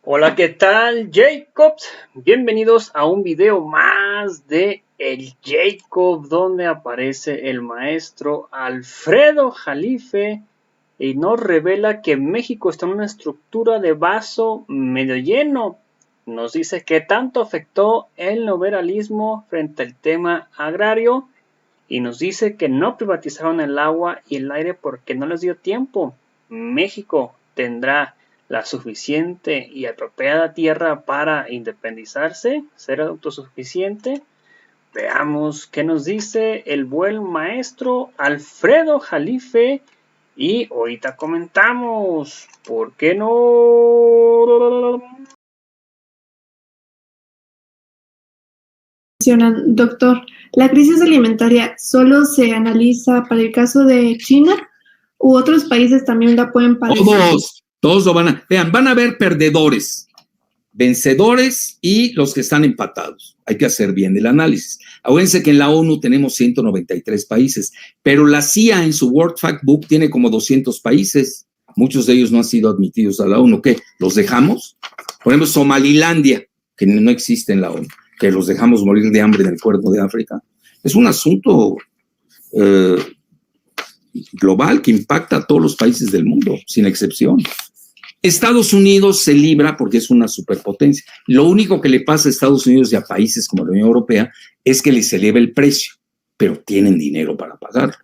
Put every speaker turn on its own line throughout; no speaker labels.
Hola, ¿qué tal, Jacobs? Bienvenidos a un video más de El Jacob, donde aparece el maestro Alfredo Jalife y nos revela que México está en una estructura de vaso medio lleno. Nos dice que tanto afectó el neoliberalismo frente al tema agrario y nos dice que no privatizaron el agua y el aire porque no les dio tiempo. México tendrá la suficiente y apropiada tierra para independizarse, ser autosuficiente. Veamos qué nos dice el buen maestro Alfredo Jalife y ahorita comentamos. ¿Por qué no?
Doctor, ¿la crisis alimentaria solo se analiza para el caso de China u otros países también la pueden padecer?
Todos lo van a haber perdedores, vencedores y los que están empatados. Hay que hacer bien el análisis. Acuérdense que en la ONU tenemos 193 países, pero la CIA en su World Factbook tiene como 200 países. Muchos de ellos no han sido admitidos a la ONU. ¿Qué? ¿Los dejamos? Por ejemplo, Somalilandia, que no existe en la ONU, que los dejamos morir de hambre en el Cuerno de África. Es un asunto global que impacta a todos los países del mundo, sin excepción. Estados Unidos se libra porque es una superpotencia. Lo único que le pasa a Estados Unidos y a países como la Unión Europea es que les eleva el precio, pero tienen dinero para pagarlo.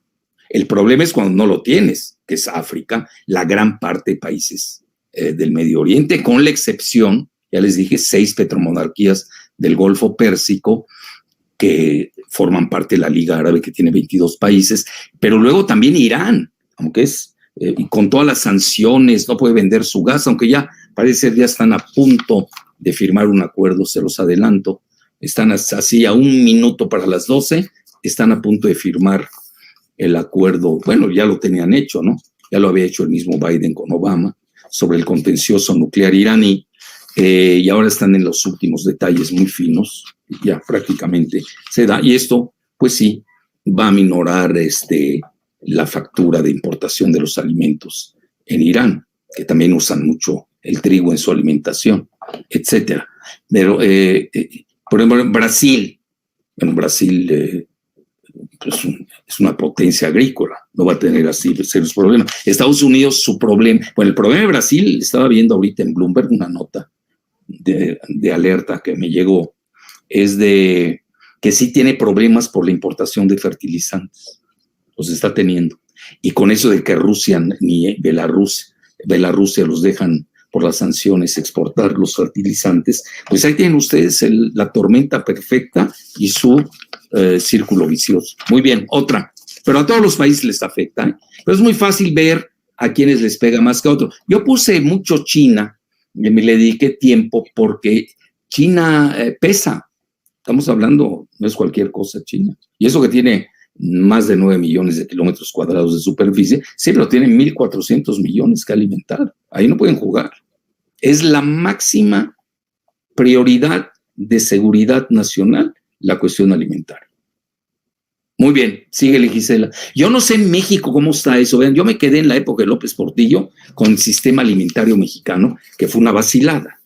El problema es cuando no lo tienes, que es África, la gran parte de países del Medio Oriente, con la excepción, ya les dije, 6 petromonarquías del Golfo Pérsico que forman parte de la Liga Árabe, que tiene 22 países, pero luego también Irán, aunque es, y con todas las sanciones, no puede vender su gas, aunque ya parece que ya están a punto de firmar un acuerdo, se los adelanto, están así a 1 minuto para las 12, están a punto de firmar el acuerdo, bueno, ya lo tenían hecho, ¿no? Ya lo había hecho el mismo Biden con Obama, sobre el contencioso nuclear iraní, y ahora están en los últimos detalles muy finos, ya prácticamente se da, y esto, pues sí, va a minorar la factura de importación de los alimentos en Irán, que también usan mucho el trigo en su alimentación, etcétera. Pero, por ejemplo, en Brasil, pues es una potencia agrícola, no va a tener así serios problemas. Estados Unidos, su problema, bueno, el problema de Brasil, estaba viendo ahorita en Bloomberg una nota de alerta que me llegó, es de que sí tiene problemas por la importación de fertilizantes, los está teniendo, y con eso de que Rusia ni Bielorrusia los dejan por las sanciones exportar los fertilizantes, pues ahí tienen ustedes la tormenta perfecta y su círculo vicioso. Muy bien, otra, pero a todos los países les afecta, ¿eh? Pero es muy fácil ver a quienes les pega más que a otros. Yo puse mucho China, y me le dediqué tiempo porque China pesa. Estamos hablando, no es cualquier cosa China. Y eso que tiene más de 9 millones de kilómetros cuadrados de superficie, sí, pero tiene 1.400 millones que alimentar. Ahí no pueden jugar. Es la máxima prioridad de seguridad nacional la cuestión alimentaria. Muy bien, síguele, Gisela. Yo no sé en México cómo está eso. Vean, yo me quedé en la época de López Portillo con el sistema alimentario mexicano, que fue una vacilada.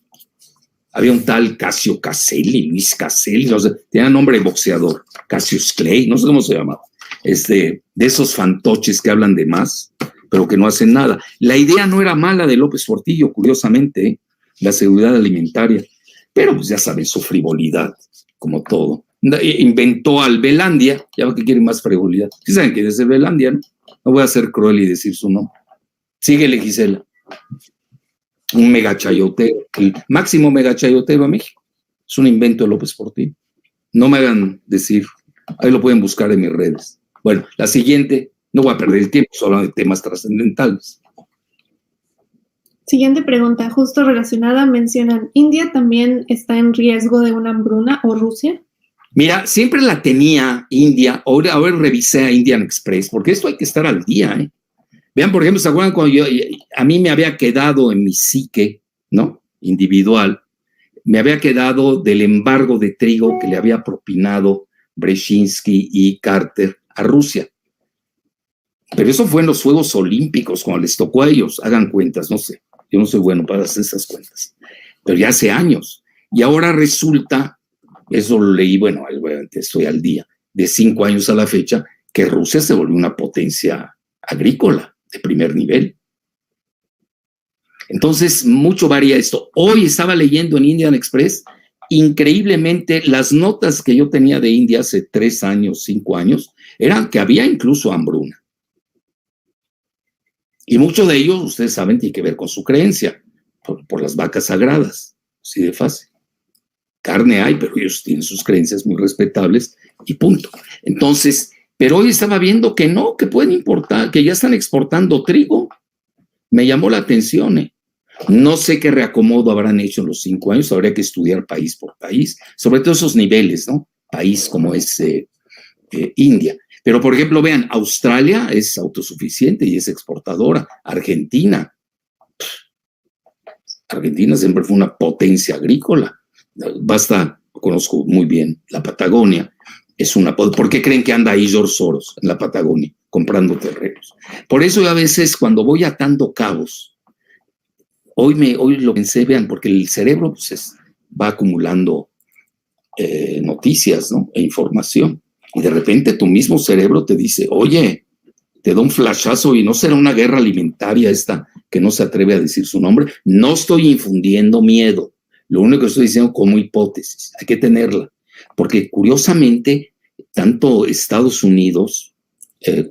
Había un tal Casio Caselli, Luis Caselli, tenía nombre de boxeador, Cassius Clay, no sé cómo se llamaba. De esos fantoches que hablan de más, pero que no hacen nada. La idea no era mala de López Portillo, curiosamente, la seguridad alimentaria, pero pues ya saben, su frivolidad, como todo. Inventó al Belandia, ya que quieren más frivolidad. ¿Sí saben quién es el Belandia, no? No voy a ser cruel y decir su nombre. Síguele, Gisela. Un megachayoteo, el máximo megachayoteo a México. Es un invento de López Portillo. No me hagan decir, ahí lo pueden buscar en mis redes. Bueno, la siguiente, no voy a perder el tiempo, solo de temas trascendentales.
Siguiente pregunta, justo relacionada, mencionan, ¿India también está en riesgo de una hambruna o Rusia?
Mira, siempre la tenía India, ahora revisé a Indian Express, porque esto hay que estar al día, ¿eh? Vean, por ejemplo, ¿se acuerdan cuando a mí me había quedado en mi psique, ¿no? Individual, me había quedado del embargo de trigo que le había propinado Brzezinski y Carter a Rusia. Pero eso fue en los Juegos Olímpicos, cuando les tocó a ellos, hagan cuentas, no sé, yo no soy bueno para hacer esas cuentas. pero ya hace años. Y ahora resulta, eso lo leí, bueno, estoy al día, de 5 años a la fecha, que Rusia se volvió una potencia agrícola de primer nivel. Entonces, mucho varía esto. Hoy estaba leyendo en Indian Express, increíblemente, las notas que yo tenía de India hace 3 años, 5 años, eran que había incluso hambruna. Y mucho de ello, ustedes saben, tiene que ver con su creencia, por las vacas sagradas, así de fácil. Carne hay, pero ellos tienen sus creencias muy respetables y punto. Entonces, pero hoy estaba viendo que no, que pueden importar, que ya están exportando trigo. Me llamó la atención, No sé qué reacomodo habrán hecho en los 5 años, habría que estudiar país por país, sobre todo esos niveles, ¿no? País como es India. Pero, por ejemplo, vean, Australia es autosuficiente y es exportadora. Argentina siempre fue una potencia agrícola. Basta, conozco muy bien la Patagonia. ¿Por qué creen que anda ahí George Soros en la Patagonia comprando terrenos? Por eso a veces cuando voy atando cabos, hoy lo pensé, vean, porque el cerebro pues, va acumulando noticias, ¿no? E información. Y de repente tu mismo cerebro te dice, oye, te da un flashazo y no será una guerra alimentaria esta que no se atreve a decir su nombre. No estoy infundiendo miedo. Lo único que estoy diciendo como hipótesis, hay que tenerla. Porque curiosamente, tanto Estados Unidos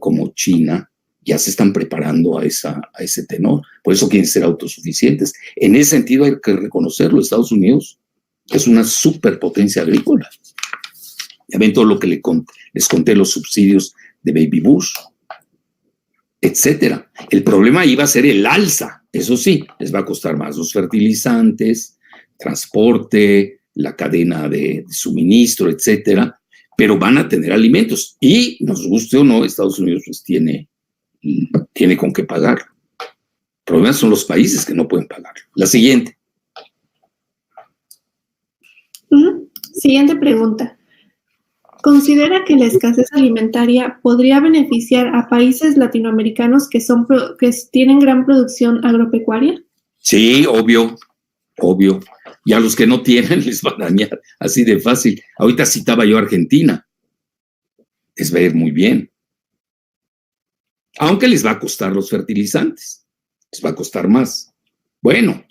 como China ya se están preparando a ese tenor. Por eso quieren ser autosuficientes. En ese sentido hay que reconocerlo. Estados Unidos es una superpotencia agrícola. Ya ven todo lo que les conté, los subsidios de Baby Bush, etcétera. El problema iba a ser el alza. Eso sí, les va a costar más los fertilizantes, transporte, la cadena de suministro, etcétera, pero van a tener alimentos. Y, nos guste o no, Estados Unidos pues tiene con qué pagar. El problema son los países que no pueden pagar. La siguiente.
Siguiente pregunta. ¿Considera que la escasez alimentaria podría beneficiar a países latinoamericanos que tienen gran producción agropecuaria?
Sí, obvio. Y a los que no tienen les va a dañar, así de fácil. Ahorita citaba yo a Argentina. Les va a ir muy bien. Aunque les va a costar los fertilizantes. Les va a costar más. Bueno,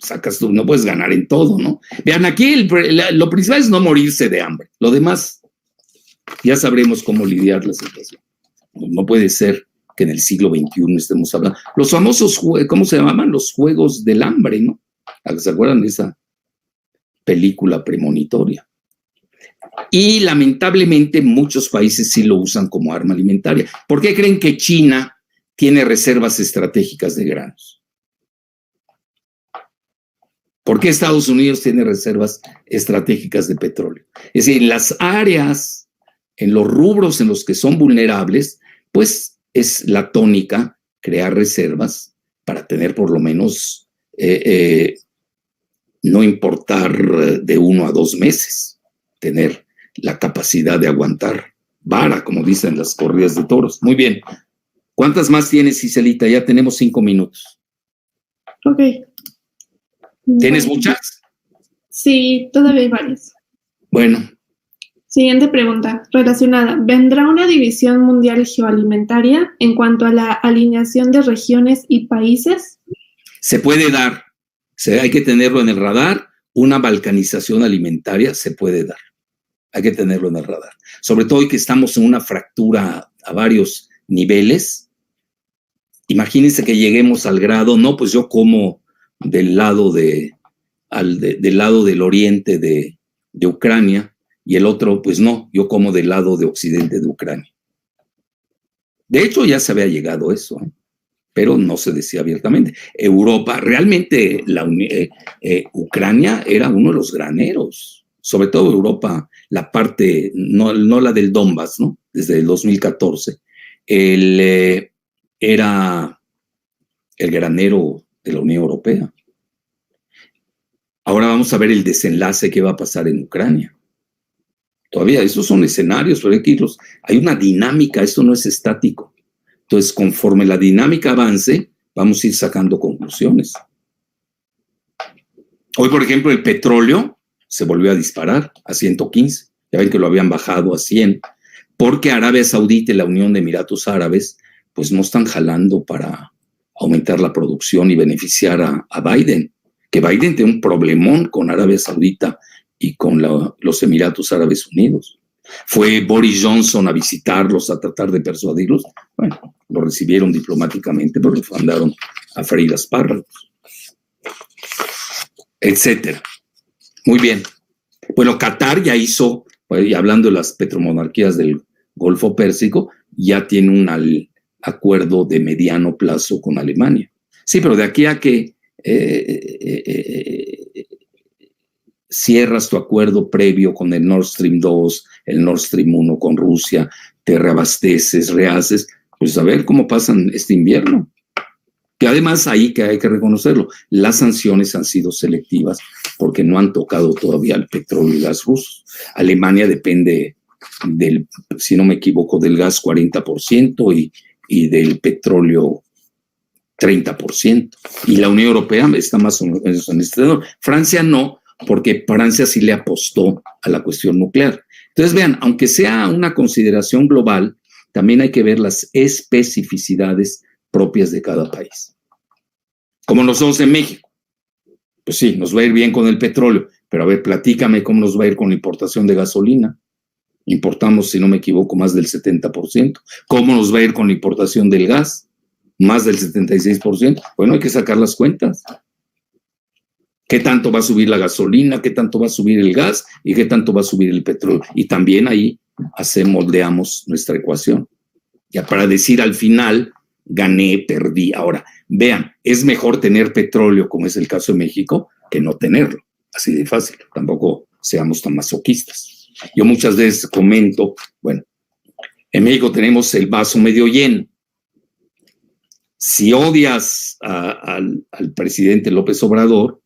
no puedes ganar en todo, ¿no? Vean, aquí lo principal es no morirse de hambre. Lo demás, ya sabremos cómo lidiar la situación. No puede ser que en el siglo XXI estemos hablando. Los famosos, ¿cómo se llamaban? Los juegos del hambre, ¿no? ¿Se acuerdan de esa película premonitoria? Y lamentablemente muchos países sí lo usan como arma alimentaria. ¿Por qué creen que China tiene reservas estratégicas de granos? ¿Por qué Estados Unidos tiene reservas estratégicas de petróleo? Es decir, en las áreas, en los rubros en los que son vulnerables, pues es la tónica crear reservas para tener por lo menos, no importar de 1 a 2 meses, tener la capacidad de aguantar vara, como dicen las corridas de toros. Muy bien. ¿Cuántas más tienes, Giselita? Ya tenemos 5 minutos.
Ok.
¿Tienes muchas?
Sí, todavía hay varias.
Bueno.
Siguiente pregunta, relacionada. ¿Vendrá una división mundial geoalimentaria en cuanto a la alineación de regiones y países?
Se puede dar. Hay que tenerlo en el radar. Una balcanización alimentaria se puede dar. Hay que tenerlo en el radar. Sobre todo hoy que estamos en una fractura a varios niveles. Imagínense que lleguemos al grado, no, pues yo como del lado del oriente de Ucrania, y el otro, pues no, yo como del lado de occidente de Ucrania. De hecho, ya se había llegado a eso, pero no se decía abiertamente. Europa, realmente Ucrania era uno de los graneros, sobre todo Europa, la parte, no la del Donbass, ¿no? Desde el 2014, era el granero de la Unión Europea. Ahora vamos a ver el desenlace que va a pasar en Ucrania. Todavía, esos son escenarios, pero hay una dinámica, esto no es estático. Entonces, conforme la dinámica avance, vamos a ir sacando conclusiones. Hoy, por ejemplo, el petróleo se volvió a disparar a 115. Ya ven que lo habían bajado a 100, porque Arabia Saudita y la Unión de Emiratos Árabes pues no están jalando para aumentar la producción y beneficiar a Biden, que Biden tiene un problemón con Arabia Saudita y con los Emiratos Árabes Unidos. Fue Boris Johnson a visitarlos, a tratar de persuadirlos. Bueno, lo recibieron diplomáticamente, pero lo mandaron a freír espárragos, etcétera. Muy bien. Bueno, Qatar ya hizo, y hablando de las petromonarquías del Golfo Pérsico, ya tiene un acuerdo de mediano plazo con Alemania. Sí, pero de aquí a que cierras tu acuerdo previo con el Nord Stream 2, el Nord Stream 1 con Rusia, te reabasteces, rehaces, pues a ver cómo pasan este invierno. Que además ahí que hay que reconocerlo, las sanciones han sido selectivas porque no han tocado todavía el petróleo y gas rusos. Alemania depende del, si no me equivoco, del gas 40% y del petróleo 30%. Y la Unión Europea está más o menos en este lado. Francia no, porque Francia sí le apostó a la cuestión nuclear. Entonces vean, aunque sea una consideración global, también hay que ver las especificidades propias de cada país. Como nosotros en México. Pues sí, nos va a ir bien con el petróleo, pero a ver, platícame cómo nos va a ir con la importación de gasolina. Importamos, si no me equivoco, más del 70%. ¿Cómo nos va a ir con la importación del gas? Más del 76%. Bueno, hay que sacar las cuentas. ¿Qué tanto va a subir la gasolina? ¿Qué tanto va a subir el gas? ¿Y qué tanto va a subir el petróleo? Y también ahí moldeamos nuestra ecuación. Ya para decir al final, gané, perdí. Ahora, vean, es mejor tener petróleo, como es el caso de México, que no tenerlo. Así de fácil. Tampoco seamos tan masoquistas. Yo muchas veces comento, bueno, en México tenemos el vaso medio lleno. Si odias al presidente López Obrador,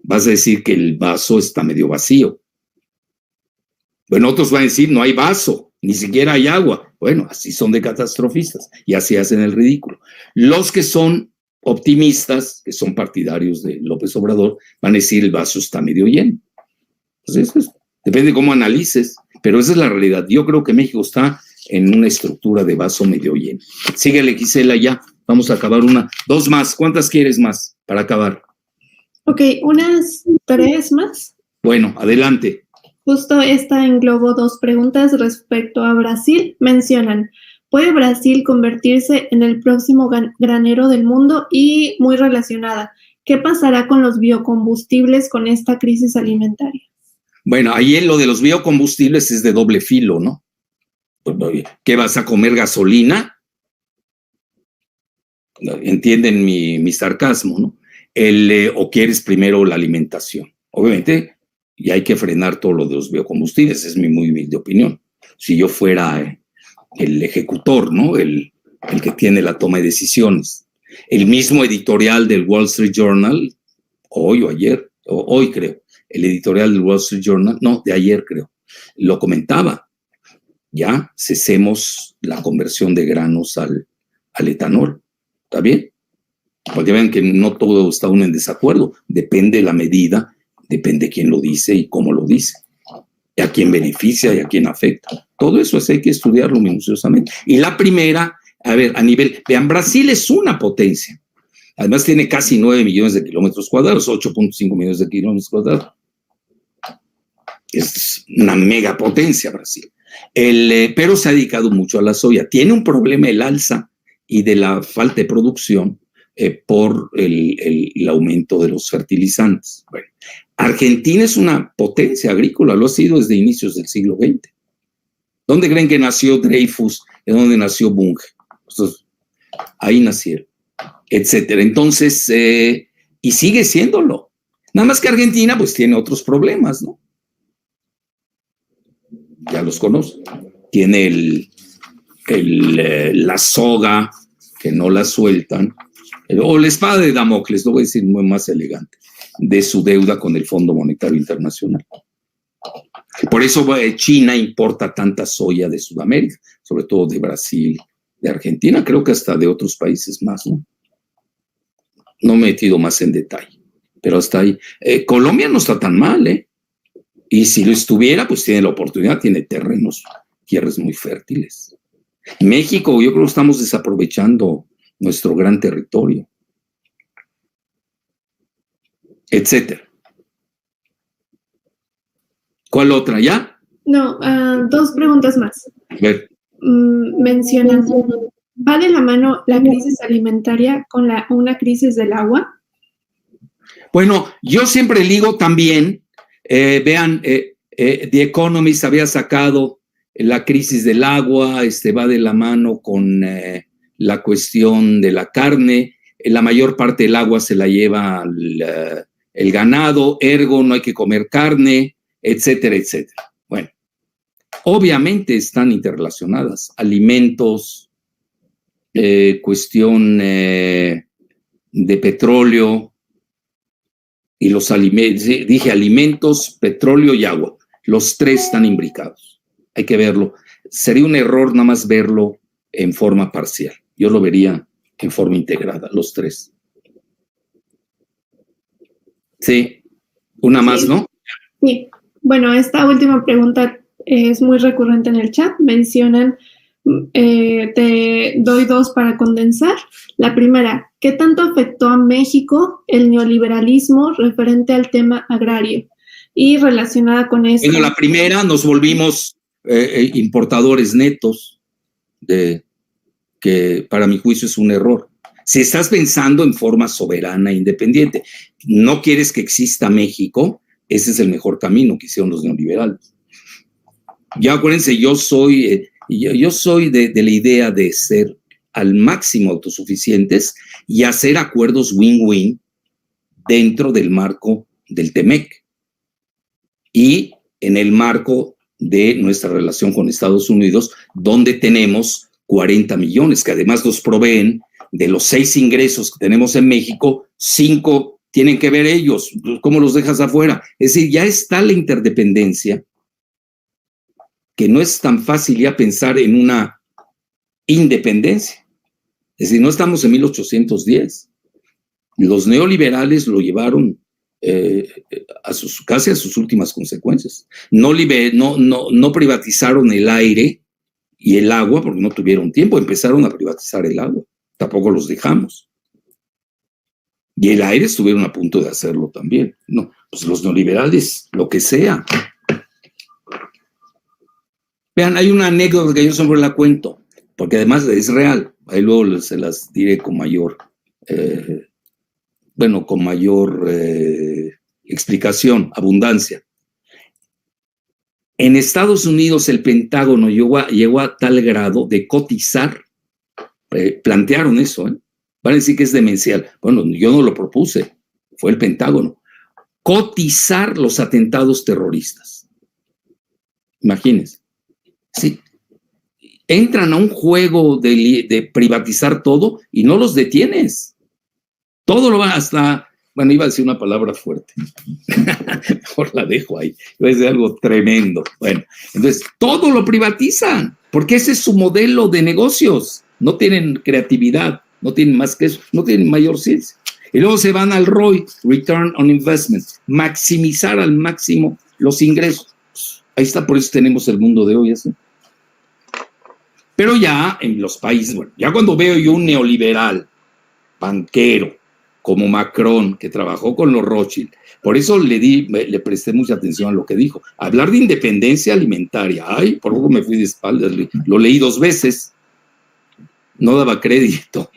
vas a decir que el vaso está medio vacío. Bueno, otros van a decir, no hay vaso, ni siquiera hay agua. Bueno, así son de catastrofistas y así hacen el ridículo. Los que son optimistas, que son partidarios de López Obrador, van a decir el vaso está medio lleno. Entonces, eso depende de cómo analices, pero esa es la realidad. Yo creo que México está en una estructura de vaso medio lleno. Síguele, Gisela, ya. Vamos a acabar dos más. ¿Cuántas quieres más para acabar?
Ok, unas 3 más.
Bueno, adelante.
Justo esta englobó 2 preguntas respecto a Brasil. Mencionan, ¿puede Brasil convertirse en el próximo granero del mundo? Y muy relacionada, ¿qué pasará con los biocombustibles con esta crisis alimentaria? Bueno,
ahí en lo de los biocombustibles es de doble filo, ¿no? ¿Qué vas a comer, gasolina? Entienden mi sarcasmo, ¿no? O quieres primero la alimentación. Obviamente, y hay que frenar todo lo de los biocombustibles, es mi muy humilde opinión. Si yo fuera el ejecutor, ¿no? El que tiene la toma de decisiones. El mismo editorial del Wall Street Journal, hoy o ayer, hoy creo, el editorial del Wall Street Journal, no, de ayer creo, lo comentaba. Ya cesemos la conversión de granos al etanol. ¿Está bien? Porque vean que no todo está uno en desacuerdo. Depende de la medida, depende quién lo dice y cómo lo dice. Y a quién beneficia y a quién afecta. Todo eso hay que estudiarlo minuciosamente. Y la primera, a ver, a nivel, vean, Brasil es una potencia. Además tiene casi 9 millones de kilómetros cuadrados, 8.5 millones de kilómetros cuadrados. Es una megapotencia Brasil. Pero se ha dedicado mucho a la soya. Tiene un problema el alza y de la falta de producción por el aumento de los fertilizantes. Bueno, Argentina es una potencia agrícola, lo ha sido desde inicios del siglo XX. ¿Dónde creen que nació Dreyfus? ¿De dónde nació Bunge? Entonces, ahí nacieron, etcétera. Entonces, y sigue siéndolo. Nada más que Argentina, pues, tiene otros problemas, ¿no? Ya los conozco. Tiene la soga, que no la sueltan, o la espada de Damocles, lo voy a decir muy más elegante, de su deuda con el Fondo Monetario Internacional. Por eso China importa tanta soya de Sudamérica, sobre todo de Brasil, de Argentina, creo que hasta de otros países más, ¿no? No me he metido más en detalle. pero hasta ahí. Colombia no está tan mal, ¿eh? Y si lo estuviera, pues tiene la oportunidad, tiene terrenos, tierras muy fértiles. México, yo creo que estamos desaprovechando nuestro gran territorio, etcétera. ¿Cuál otra? ¿Ya?
No, 2 preguntas más.
A ver.
Mencionan, ¿va de la mano la crisis alimentaria con una crisis del agua?
Bueno, yo siempre ligo también, vean, The Economist había sacado la crisis del agua, va de la mano con la cuestión de la carne, la mayor parte del agua se la lleva el ganado, ergo no hay que comer carne, etcétera, etcétera. Bueno, obviamente están interrelacionadas, alimentos, cuestión de petróleo y los alimentos, dije alimentos, petróleo y agua, los tres están imbricados, hay que verlo, sería un error nada más verlo en forma parcial, yo lo vería en forma integrada, los tres. Sí, una más, ¿no?
Sí, bueno, esta última pregunta es muy recurrente en el chat, mencionan, te doy 2 para condensar. La primera, ¿qué tanto afectó a México el neoliberalismo referente al tema agrario? Y relacionada con esto.
Bueno, la primera, nos volvimos importadores netos, que para mi juicio es un error. Si estás pensando en forma soberana e independiente, no quieres que exista México, ese es el mejor camino que hicieron los neoliberales. Ya acuérdense, yo soy de la idea de ser al máximo autosuficientes y hacer acuerdos win-win dentro del marco del TEMEC y en el marco de nuestra relación con Estados Unidos, donde tenemos 40 millones, que además nos proveen de los 6 ingresos que tenemos en México, 5 tienen que ver ellos. ¿Cómo los dejas afuera? Es decir, ya está la interdependencia, que no es tan fácil ya pensar en una independencia. Es decir, no estamos en 1810. Los neoliberales lo llevaron casi a sus últimas consecuencias. No privatizaron el aire y el agua porque no tuvieron tiempo. Empezaron a privatizar el agua. Tampoco los dejamos. Y el aire estuvieron a punto de hacerlo también. No, pues los neoliberales, lo que sea. Vean, hay una anécdota que yo siempre la cuento, porque además es real. Ahí luego se las diré con mayor, explicación, abundancia. En Estados Unidos el Pentágono llegó a tal grado de cotizar, plantearon eso, van a decir que es demencial. Bueno, yo no lo propuse, fue el Pentágono. Cotizar los atentados terroristas. Imagínense. Sí. Entran a un juego de privatizar todo y no los detienes. Todo lo va hasta, bueno, iba a decir una palabra fuerte. Mejor la dejo ahí. Iba a decir algo tremendo. Bueno, entonces todo lo privatizan porque ese es su modelo de negocios. No tienen creatividad, no tienen más que eso, no tienen mayor ciencia. Y luego se van al ROI, Return on Investment, maximizar al máximo los ingresos. Ahí está, por eso tenemos el mundo de hoy así. Pero ya en los países, bueno, ya cuando veo yo un neoliberal, banquero, como Macron, que trabajó con los Rothschild, por eso le presté mucha atención a lo que dijo. Hablar de independencia alimentaria, ay, por poco me fui de espaldas, lo leí 2 veces, no daba crédito.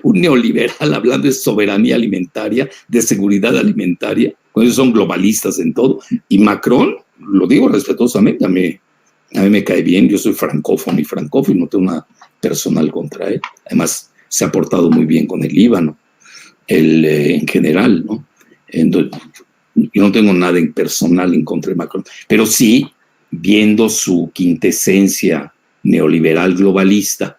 Un neoliberal hablando de soberanía alimentaria, de seguridad alimentaria, cuando ellos son globalistas en todo. Y Macron, lo digo respetuosamente, a mí me cae bien, yo soy francófono, no tengo nada personal contra él. Además, se ha portado muy bien con el Líbano, en general, ¿no? Entonces, yo no tengo nada personal en contra de Macron, pero sí, viendo su quintesencia neoliberal globalista,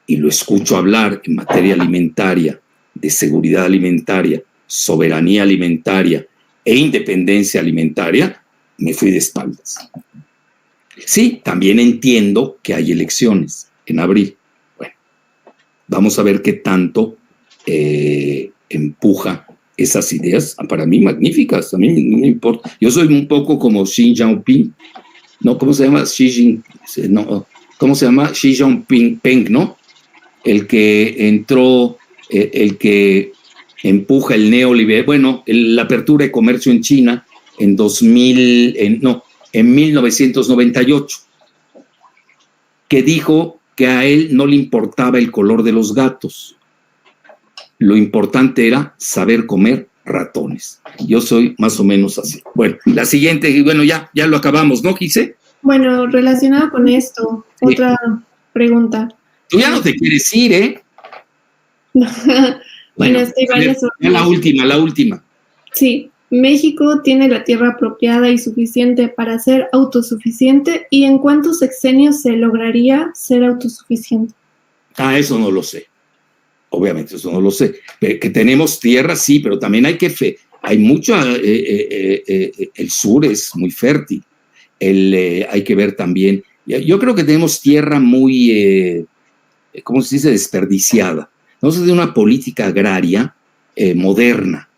y lo escucho hablar en materia alimentaria, de seguridad alimentaria, soberanía alimentaria e independencia alimentaria, me fui de espaldas. Sí, también entiendo que hay elecciones en abril. Bueno, vamos a ver qué tanto empuja esas ideas, para mí magníficas, a mí no me importa. Yo soy un poco como Xi Jinping, ¿no? ¿Cómo se llama? ¿Cómo se llama? Xi Jinping, ¿no? El que entró, el que empuja el neoliberalismo, bueno, la apertura de comercio en China en 1998, que dijo que a él no le importaba el color de los gatos. Lo importante era saber comer ratones. Yo soy más o menos así. Bueno, la siguiente, bueno, ya lo acabamos, ¿no, Gise?
Bueno, relacionado con esto, sí. Otra pregunta.
Tú ya no te quieres ir, ¿eh?
Bueno, es que hay varias.
La última.
Sí, México tiene la tierra apropiada y suficiente para ser autosuficiente. ¿Y en cuántos sexenios se lograría ser autosuficiente?
Eso no lo sé. Obviamente, eso no lo sé. Que tenemos tierra, sí, pero también hay mucho, el sur es muy fértil. Hay que ver también, yo creo que tenemos tierra muy, ¿cómo se dice?, desperdiciada. No se de una política agraria moderna.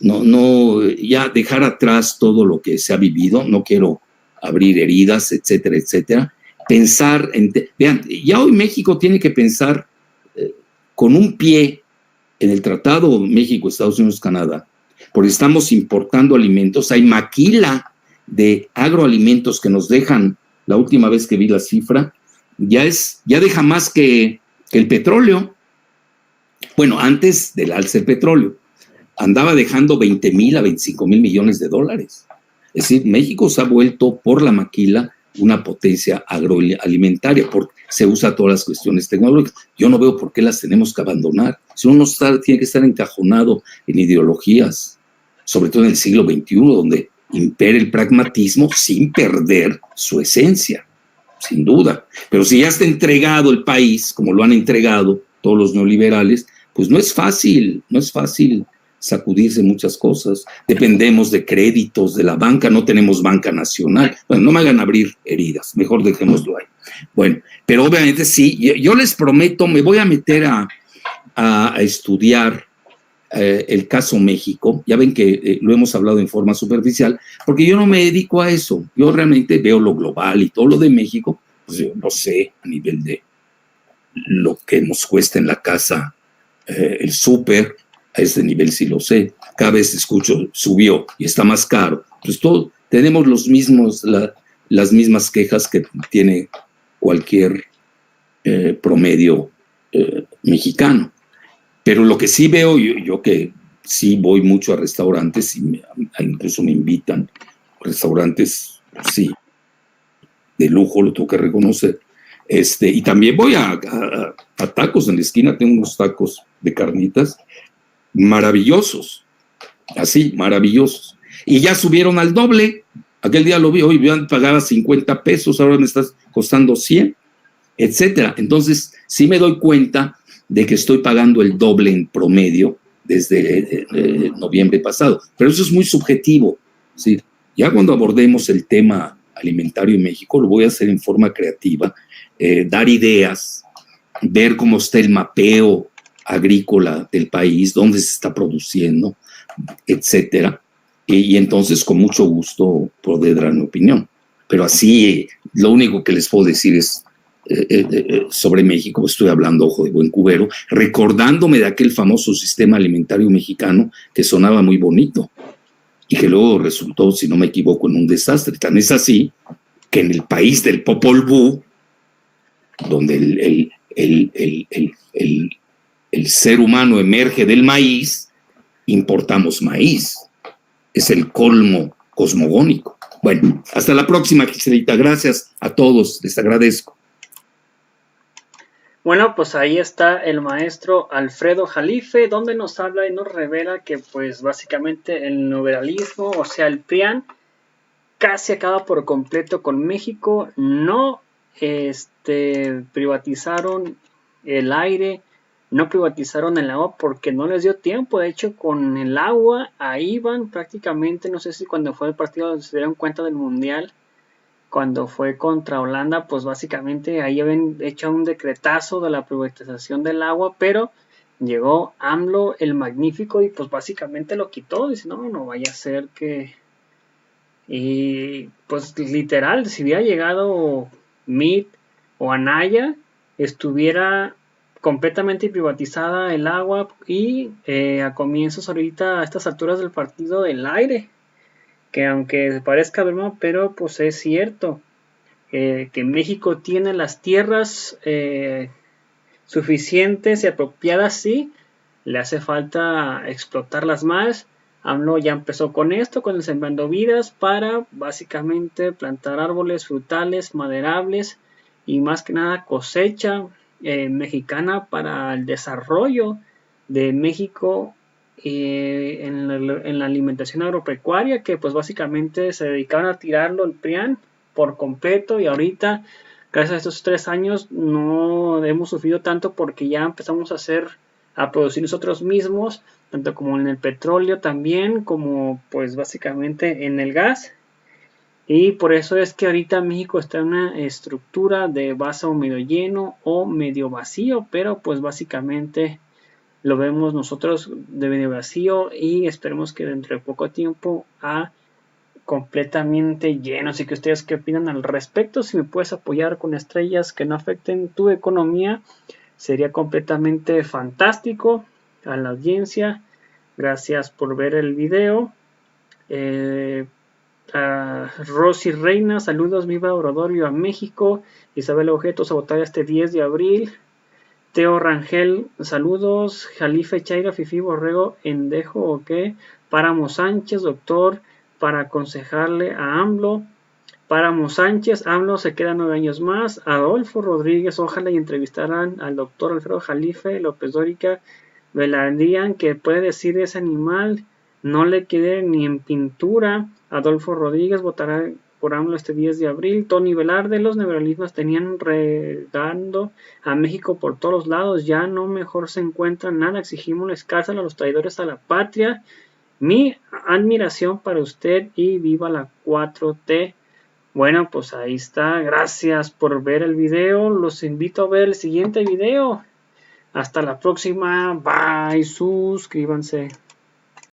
No, ya dejar atrás todo lo que se ha vivido, no quiero abrir heridas, etcétera, etcétera. Pensar vean, ya hoy México tiene que pensar con un pie en el Tratado México, Estados Unidos, Canadá, porque estamos importando alimentos, hay maquila de agroalimentos que nos dejan, la última vez que vi la cifra, ya deja más que el petróleo. Bueno, antes del alza del petróleo, andaba dejando 20,000 a 25,000 millones de dólares. Es decir, México se ha vuelto por la maquila una potencia agroalimentaria, porque se usa todas las cuestiones tecnológicas. Yo no veo por qué las tenemos que abandonar. Si uno tiene que estar encajonado en ideologías, sobre todo en el siglo XXI, donde impera el pragmatismo sin perder su esencia, sin duda. Pero si ya está entregado el país, como lo han entregado todos los neoliberales, pues no es fácil sacudirse muchas cosas. Dependemos de créditos de la banca, no tenemos banca nacional. Bueno, no me hagan abrir heridas, mejor dejémoslo ahí. Bueno, pero obviamente sí, yo les prometo, me voy a meter a estudiar el caso México. Ya ven que lo hemos hablado en forma superficial, porque yo no me dedico a eso. Yo realmente veo lo global y todo lo de México, pues yo no sé a nivel de lo que nos cuesta en la casa el súper. A ese nivel sí lo sé. Cada vez escucho, subió y está más caro. Pues todos tenemos las mismas quejas que tiene cualquier promedio mexicano. Pero lo que sí veo, yo que sí voy mucho a restaurantes, y incluso me invitan a restaurantes, sí, de lujo, lo tengo que reconocer. Y también voy a tacos en la esquina, tengo unos tacos de carnitas maravillosos, así, maravillosos. Y ya subieron al doble. Aquel día lo vi, hoy pagaba 50 pesos, ahora me estás costando 100, etcétera. Entonces, sí me doy cuenta de que estoy pagando el doble en promedio desde noviembre pasado. Pero eso es muy subjetivo. ¿Sí? Ya cuando abordemos el tema alimentario en México, lo voy a hacer en forma creativa, dar ideas, ver cómo está el mapeo agrícola del país, dónde se está produciendo, etcétera. Y entonces, con mucho gusto, poder dar mi opinión. Pero así, lo único que les puedo decir es sobre México, estoy hablando, ojo de buen cubero, recordándome de aquel famoso sistema alimentario mexicano que sonaba muy bonito y que luego resultó, si no me equivoco, en un desastre. Tan es así que en el país del Popol Vuh, donde el ser humano emerge del maíz, importamos maíz. Es el colmo cosmogónico. Bueno, hasta la próxima, Giselita. Gracias a todos, les agradezco.
Bueno, pues ahí está el maestro Alfredo Jalife, donde nos habla y nos revela que pues básicamente el neoliberalismo, o sea el PRIAN, casi acaba por completo con México. No privatizaron el aire, no privatizaron el agua porque no les dio tiempo. De hecho, con el agua ahí van prácticamente, no sé si cuando fue el partido se dieron cuenta del mundial, cuando fue contra Holanda, pues básicamente ahí habían hecho un decretazo de la privatización del agua, pero llegó AMLO el Magnífico y pues básicamente lo quitó. Dice, no vaya a ser que... Y pues literal, si hubiera llegado Meade o Anaya, estuviera completamente privatizada el agua y a comienzos ahorita a estas alturas del partido del aire, que aunque parezca broma, pero pues es cierto que México tiene las tierras suficientes y apropiadas, sí, le hace falta explotarlas más. AMLO ya empezó con esto, con el Sembrando Vidas, para básicamente plantar árboles frutales, maderables y más que nada cosecha mexicana para el desarrollo de México en la alimentación agropecuaria, que pues básicamente se dedicaban a tirarlo el PRIAN por completo, y ahorita gracias a estos 3 años no hemos sufrido tanto porque ya empezamos a producir nosotros mismos, tanto como en el petróleo también, como pues básicamente en el gas. Y por eso es que ahorita México está en una estructura de vaso medio lleno o medio vacío, pero pues básicamente lo vemos nosotros de medio vacío y esperemos que dentro de poco tiempo completamente lleno. Así que ustedes qué opinan al respecto. Si me puedes apoyar con estrellas que no afecten tu economía, sería completamente fantástico. A la audiencia, gracias por ver el video. A Rosy Reina, saludos, viva Obradorio a México. Isabel Objeto, sabotaje este 10 de abril. Teo Rangel, saludos. Jalife Chaira, Fifi Borrego, Endejo, ok. Páramo Sánchez, doctor, para aconsejarle a AMLO. Páramo Sánchez, AMLO se queda 9 años más. Adolfo Rodríguez, ojalá y entrevistaran al doctor Alfredo Jalife López Dóriga Velardian, que puede decir ese animal, no le quede ni en pintura. Adolfo Rodríguez votará por AMLO este 10 de abril. Tony Velarde, los neoliberalistas tenían regando a México por todos los lados, ya no mejor se encuentra nada, exigimos la cárcel a los traidores a la patria. Mi admiración para usted y viva la 4T. Bueno, pues ahí está, gracias por ver el video, los invito a ver el siguiente video. Hasta la próxima, bye, suscríbanse.